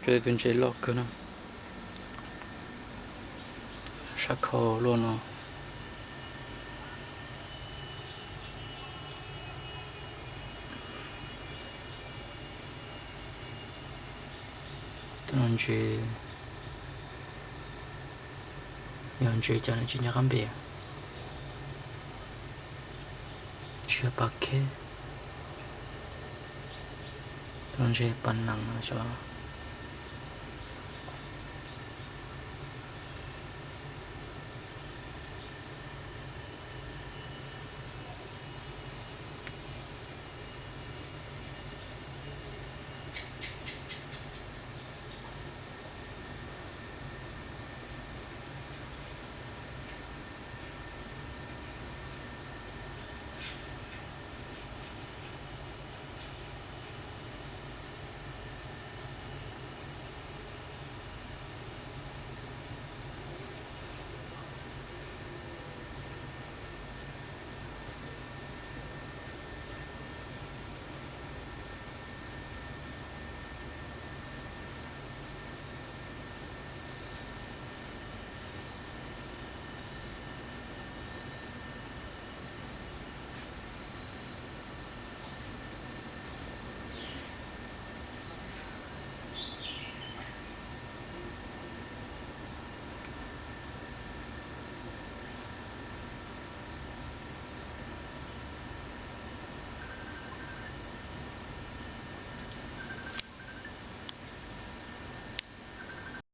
chơi bên chơi lọ cơ nó sắc khó luôn nó tôi chơi yang chơi cho nó chỉ nhắc ăn bia chưa bạc kê tôi chơi pan nắng cho